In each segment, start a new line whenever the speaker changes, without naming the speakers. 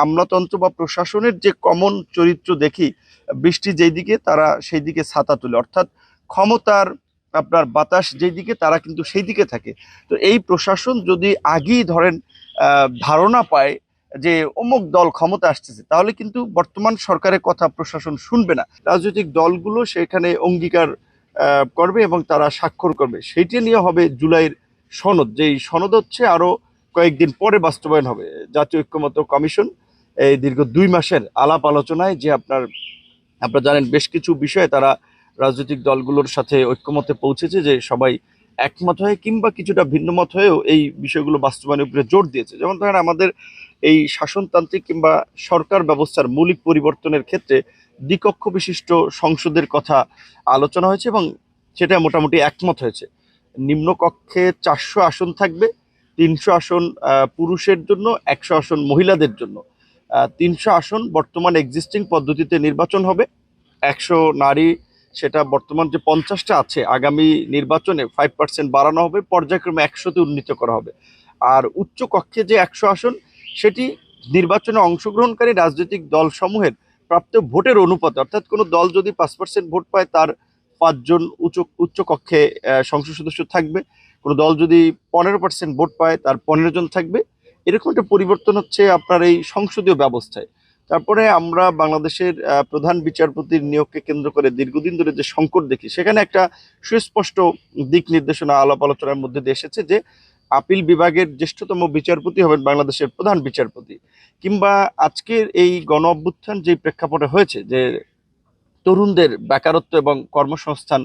আমলাতন্ত্র বা প্রশাসনের যে কমন চরিত্র দেখি, বৃষ্টি যেই দিকে তারা সেই দিকে ছাতা তুলে, অর্থাৎ ক্ষমতার আপনার বাতাস যেই দিকে তারা কিন্তু সেই দিকে থাকে। তো এই প্রশাসন যদি আগেই ধরেন ধারণা পায় যে অমুক দল ক্ষমতা আসতেছে, তাহলে কিন্তু বর্তমান সরকারের কথা প্রশাসন শুনবে না। রাজনৈতিক দলগুলো সেখানে অঙ্গীকার করবে এবং তারা স্বাক্ষর করবে, সেইটি নিয়ে হবে জুলাইয়ের সনদ। যেই সনদ হচ্ছে আরো কয়েকদিন পরে বাস্তবায়ন হবে। জাতীয় ঐক্যমত্য কমিশন এই দীর্ঘ 2 মাসের আলাপ আলোচনায় যে আপনারা জানেন বেশ কিছু বিষয়ে তারা রাজনৈতিক দলগুলোর সাথে ঐক্যমতে পৌঁছেছে, যে সবাই একমত হয়ে কিংবা কিছুটা ভিন্নমত হয়েও এই বিষয়গুলো বাস্তবায়নের উপরে জোর দিয়েছে। যেমন ধরেন আমাদের এই শাসনতান্ত্রিক কিংবা সরকার ব্যবস্থার মৌলিক পরিবর্তনের ক্ষেত্রে দ্বিকক্ষ বিশিষ্ট সংসদের কথা আলোচনা হয়েছে এবং সেটা মোটামুটি একমত হয়েছে। নিম্নকক্ষে 400 আসন থাকবে, 300 আসন পুরুষের জন্য, 100 আসন মহিলাদের জন্য। 300 আসন বর্তমান এক্সিস্টিং পদ্ধতিতে নির্বাচন হবে, 100 নারী, সেটা বর্তমান যে 50টা আছে আগামী নির্বাচনে 5% বাড়ানো হবে, পর্যায়ক্রমে 100তে উন্নীত করা হবে। আর উচ্চ কক্ষে যে 100 আসন, সেটি নির্বাচনে অংশগ্রহণকারী রাজনৈতিক দলসমূহের প্রাপ্ত ভোটের অনুপাতে, অর্থাৎ কোনো দল যদি 5% ভোট পায় তার 5 জন উচ্চ কক্ষে সংসদ সদস্য থাকবে, কোনো দল যদি 15% ভোট পায় তার 15 জন থাকবে। এরকম একটা পরিবর্তন হচ্ছে আপনার এই সংসদীয় ব্যবস্থায়। তারপরে আমরা বাংলাদেশের প্রধান বিচারপতির নিয়োগকে কেন্দ্র করে দীর্ঘদিন ধরে যে সংকট দেখি, সেখানে একটা সুস্পষ্ট দিক নির্দেশনা আলাপ আলোচনার মধ্যে দিয়ে এসেছে যে আপিল বিভাগের জ্যেষ্ঠতম বিচারপতি হবেন বাংলাদেশের প্রধান বিচারপতি। কিংবা আজকের এই গণ অভ্যুত্থান যে প্রেক্ষাপটে হয়েছে, যে তরুণদের বেকারত্ব এবং কর্মসংস্থান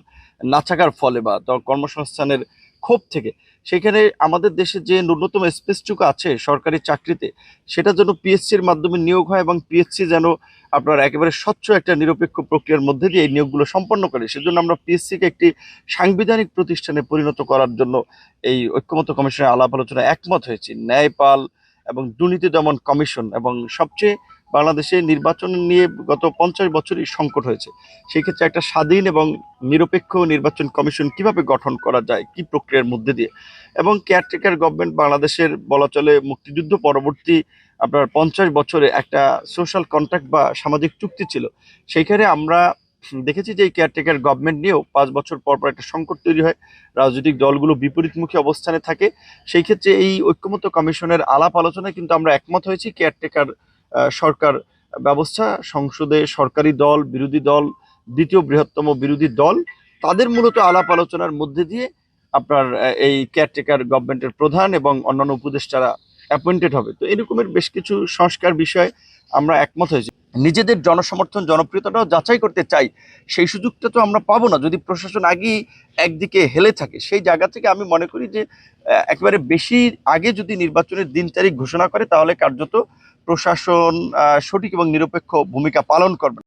না থাকার ফলে বা কর্মসংস্থানের ক্ষোভ থেকে, সেখানে আমাদের দেশে যে ন্যূনতম স্পেসটুকু আছে সরকারি চাকরিতে, সেটা যেন পিএসসির মাধ্যমে নিয়োগ হয় এবং পিএসসি যেন আপনার একেবারে স্বচ্ছ একটা নিরপেক্ষ প্রক্রিয়ার মধ্যে দিয়ে এই নিয়োগগুলো সম্পন্ন করে, সেজন্য আমরা পিএসসিকে একটি সাংবিধানিক প্রতিষ্ঠানে পরিণত করার জন্য এই ঐক্যমত্য কমিশনের আলাপ আলোচনায় একমত হয়েছি। ন্যায়পাল এবং দুর্নীতি দমন কমিশন, এবং সবচেয়ে বাংলাদেশে নির্বাচন নিয়ে গত 50 বছরই সংকট হয়েছে, সেই ক্ষেত্রে একটা স্বাধীন এবং নিরপেক্ষ নির্বাচন কমিশন কিভাবে গঠন করা যায়, কি প্রক্রিয়ার মধ্যে দিয়ে। এবং কেয়ারটেকার গভর্নমেন্ট বাংলাদেশের বলা চলে মুক্তিযুদ্ধ পরবর্তী আপনার 50 বছরে একটা সোশ্যাল কন্ট্রাক্ট বা সামাজিক চুক্তি ছিল। সেইখানে আমরা দেখেছি যে এই কেয়ারটেকার গভর্নমেন্ট নিয়েও 5 বছর পর পর একটা সংকট তৈরি হয়, রাজনৈতিক দলগুলো বিপরীতমুখী অবস্থানে থাকে। সেই ক্ষেত্রে এই ঐক্যমত্য কমিশনের আলাপ আলোচনায় কিন্তু আমরা একমত হয়েছি কেয়ারটেকার সরকার ব্যবস্থা, সংসদে সরকারি দল, বিরোধী দল, দ্বিতীয় বৃহত্তম বিরোধী দল, তাদের মূলত আলাপ আলোচনার মধ্যে দিয়ে আপনার এই কেয়ারটেকার গভর্নমেন্টের প্রধান এবং অন্যান্য উপদেষ্টারা অ্যাপয়েন্টেড হবে। তো এরকমের বেশ কিছু সংস্কার বিষয়ে আমরা একমত হয়েছি। নিজেদের জনসমর্থন জনপ্রিয়তাটাও যাচাই করতে চাই, সেই সুযোগটা তো আমরা পাবো না যদি প্রশাসন আগেই একদিকে হেলে থাকে। সেই জায়গা থেকে আমি মনে করি যে একেবারে বেশি আগে যদি নির্বাচনের দিন তারিখ ঘোষণা করে, তাহলে কার্যত প্রশাসন সঠিক এবং নিরপেক্ষ ভূমিকা পালন করবে।